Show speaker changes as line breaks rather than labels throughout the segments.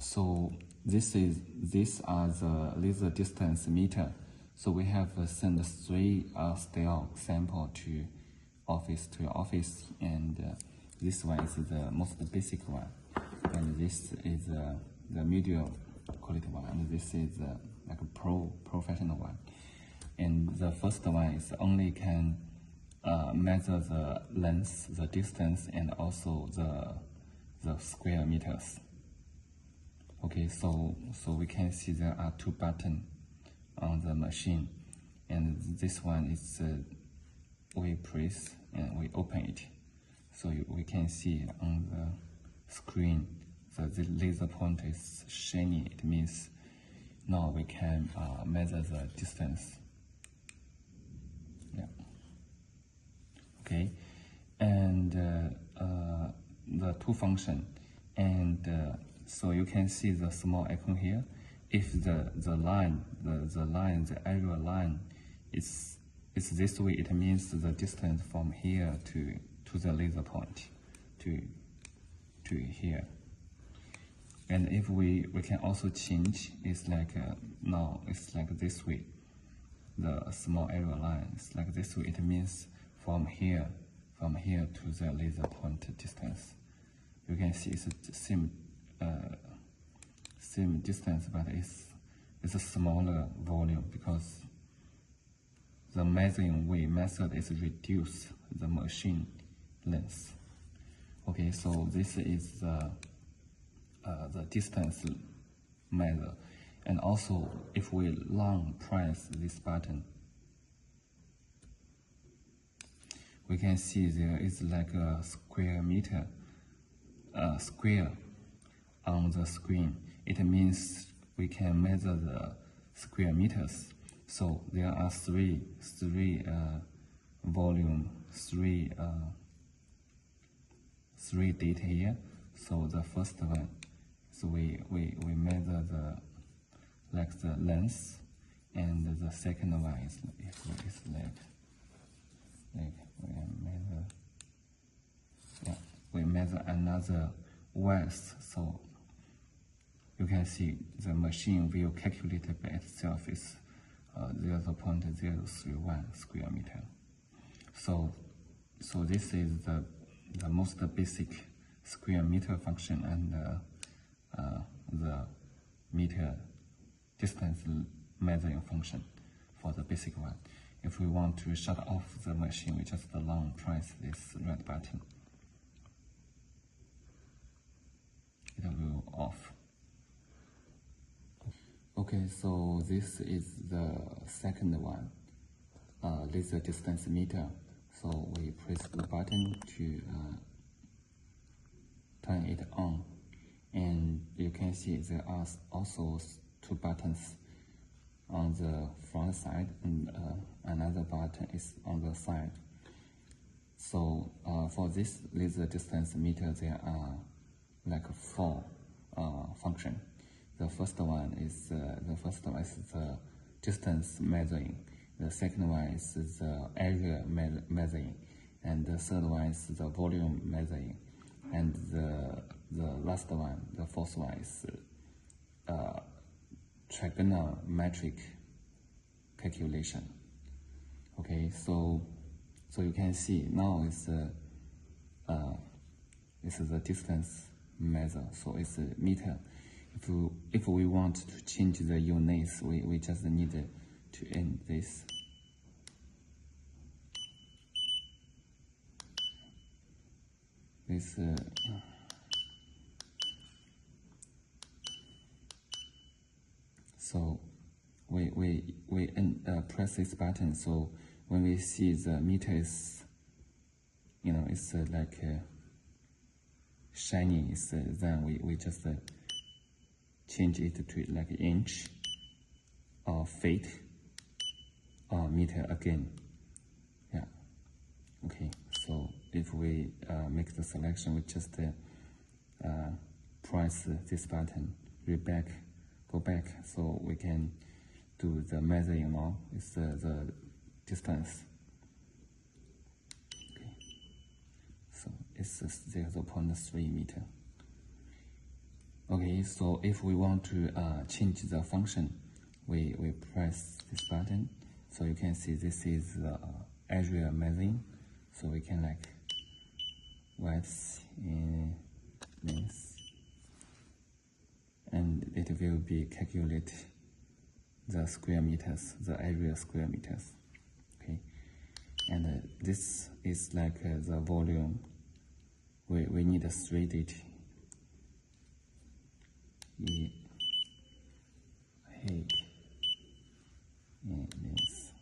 So these are the laser distance meter. So we have sent 3 style sample to your office, and this one is the most basic one, and this is the medium quality one, and this is like a professional one. And the first one is only can measure the length, the distance, and also the square meters. Okay, so we can see there are 2 buttons on the machine, and this one is we press and we open it, so we can see on the screen the laser pointer is shiny. It means now we can measure the distance. Yeah. Okay, and the 2 function, and so you can see the small icon here. If the arrow line is this way, it means the distance from here to the laser point to here. And if we can also change, it's like now it's like this way. The small arrow line is like this way. It means from here to the laser point distance. You can see it's the same distance, but it's a smaller volume because the measuring way method is reduce the machine length. Okay, so this is the distance measure, and also if we long press this button, we can see there is like a square meter square on the screen. It means we can measure the square meters. So there are three volume, three data here. So the first one, so we measure the length, and the second one is we measure another width. So you can see the machine will calculate by itself is 0.031 square meter. So this is the most basic square meter function, and the meter distance measuring function for the basic one. If we want to shut off the machine, we just long press this red button. It will off. Okay, so this is the second one, laser distance meter. So we press the button to turn it on, and you can see there are also 2 buttons on the front side, and another button is on the side. So for this laser distance meter, there are like 4 functions. The first one is the distance measuring. The second one is the area measuring, and the third one is the volume measuring, and the last one, the fourth one, is trigonometric calculation. Okay, so you can see now it's the distance measure. So it's a meter. If we want to change the units, we just need to end this. So we press this button. So when we see the meter is, it's like shiny, then we just change it to like inch or feet or meter again. Yeah. Okay. So if we make the selection, we just press this button, go back, so we can do the measuring now. It's the distance. Okay. So it's 0.3 meter. Okay, so if we want to change the function, we press this button. So you can see this is the area measuring. So we can like width in length, and it will be calculate the square meters, the area square meters. Okay, and this is like the volume. We need a 3 digit. Height and length.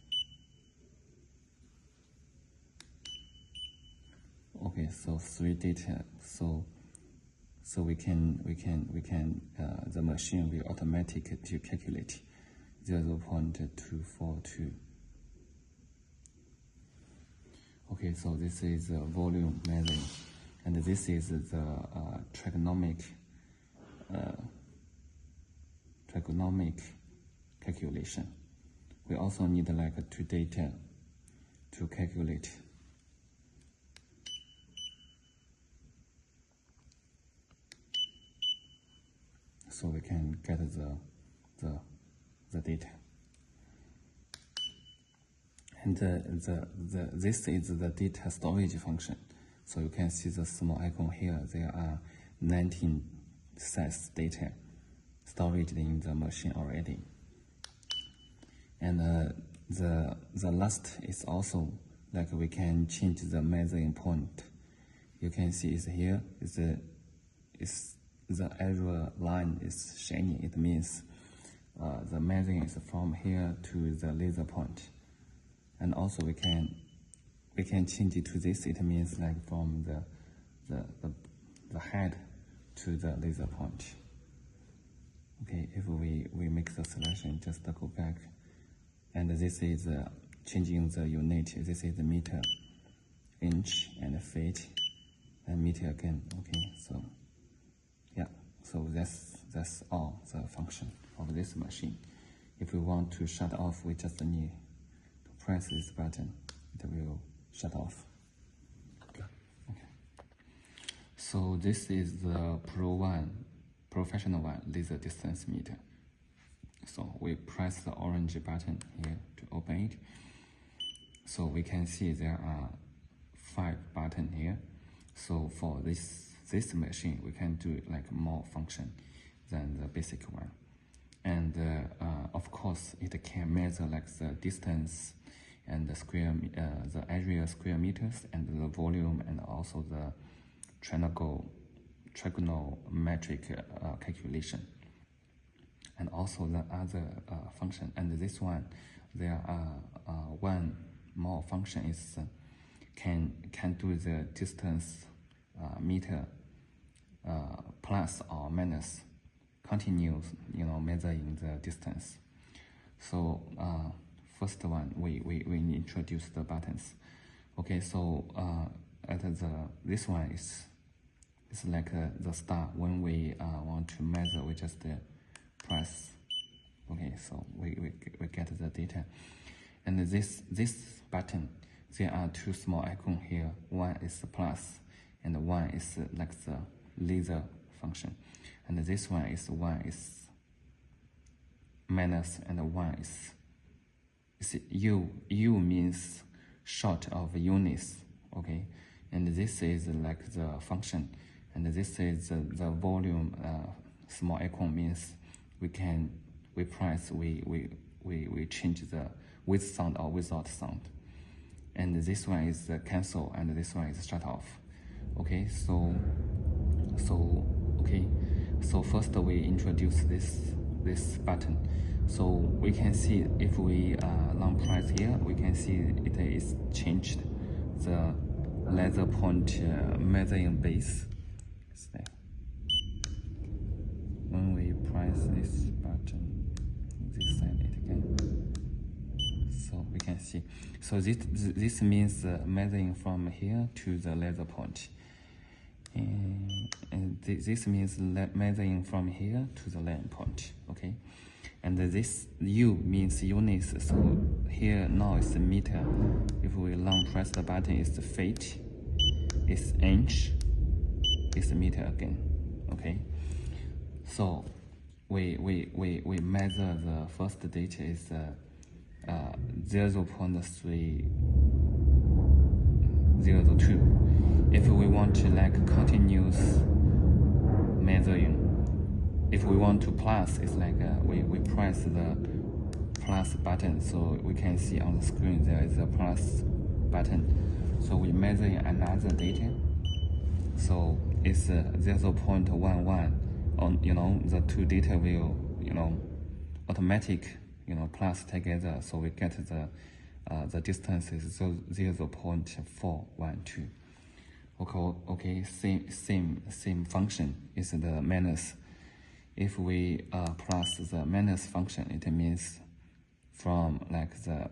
Okay, so 3 data. So we can the machine will automatically to calculate 0.242. Okay, so this is the volume measuring, and this is the trigonometric calculation. We also need like 2 data to calculate. So we can get the data. And this is the data storage function. So you can see the small icon here. There are 19 size data stored in the machine already. And the last is also like we can change the measuring point. You can see it's here. The arrow line is shining. It means the measuring is from here to the laser point. And also we can change it to this. It means like from the head to the laser point. Okay, if we make the selection, just go back, and this is changing the unit. This is the meter, inch, and feet, and meter again. Okay, so yeah, so that's all the function of this machine. If we want to shut off, we just need to press this button. It will shut off. Okay. So this is the professional one, laser distance meter. So we press the orange button here to open it. So we can see there are 5 buttons here. So for this machine, we can do like more function than the basic one. And of course, it can measure like the distance and the area square meters, and the volume, and also the trigonometric calculation, and also the other function. And this one, there are one more function is can do the distance meter plus or minus, continuous, measuring the distance. So first one, we introduce the buttons. Okay, so this one is like the star. When we want to measure, we just press. Okay, so we get the data. And this button, there are 2 small icons here. One is the plus, and one is like the laser function. And this one is minus, and one is U. U means short of units. Okay, and this is like the function, and this is the volume. Small icon means we press, we change the with sound or without sound. And this one is cancel, and this one is shut off. Okay, so first we introduce this button. So we can see if we long press here, we can see it is changed the laser point measuring base. When we press this button, this side it again. So we can see. So this means measuring from here to the laser point. And this means measuring from here to the line point. Okay, and this U means units. So here now is the meter. If we long press the button, it's the feet, it's inch, it's the meter again. Okay, So we measure the first data is 0.302. If we want to like continuous measuring, if we want to plus, it's like we press the plus button, so we can see on the screen there is a plus button. So we measuring another data, so it's 0.11 on, the two data will, automatic, plus together, so we get the distance is 0.412. Okay, same function is the minus. If we plus the minus function, it means from like the,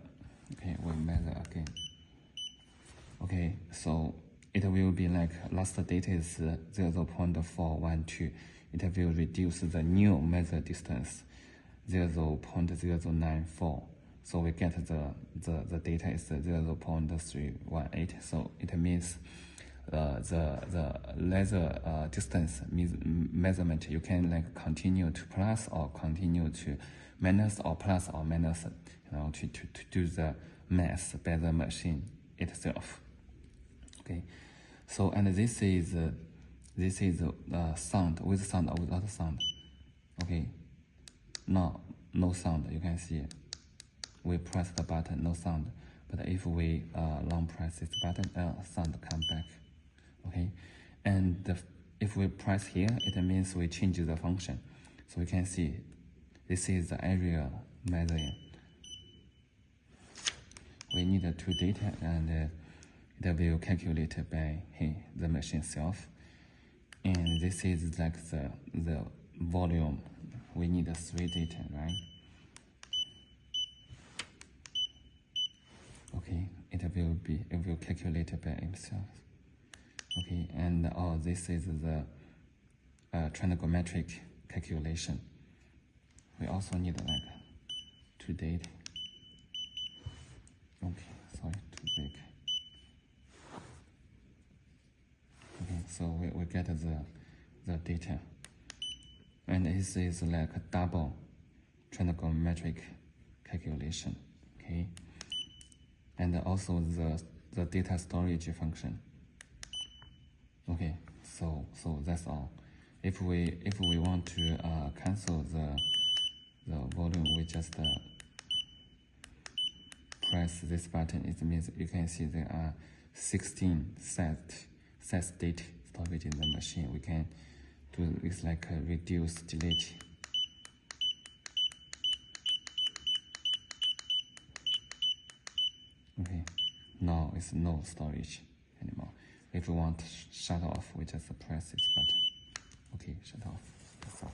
okay, we measure again. Okay, so it will be like last data is 0.412. It will reduce the new measure distance 0.094. So we get the data is 0.318. So it means the laser distance measurement, you can like continue to plus or continue to minus or plus or minus, to do the math by the machine itself. Okay, so and this is sound, with sound or without sound. Okay, now no sound, you can see we press the button, no sound. But if we long press this button, sound come back. Okay, and if we press here, it means we change the function. So we can see this is the area measuring. We need two data, and it will calculate by the machine itself. And this is like the volume. We need three data, right? Okay, it will calculate by itself. Okay, and this is the trigonometric calculation. We also need like two data. Okay, sorry, too big. Okay, so we get the data, and this is like a double trigonometric calculation. Okay, and also the data storage function. Okay, so that's all. If we want to cancel the volume, we just press this button. It means you can see there are 16 set state storage in the machine. We can do it's like a reduce delete. Okay, now it's no storage anymore. If we want to shut off, we just press this button. Okay, shut off. That's all.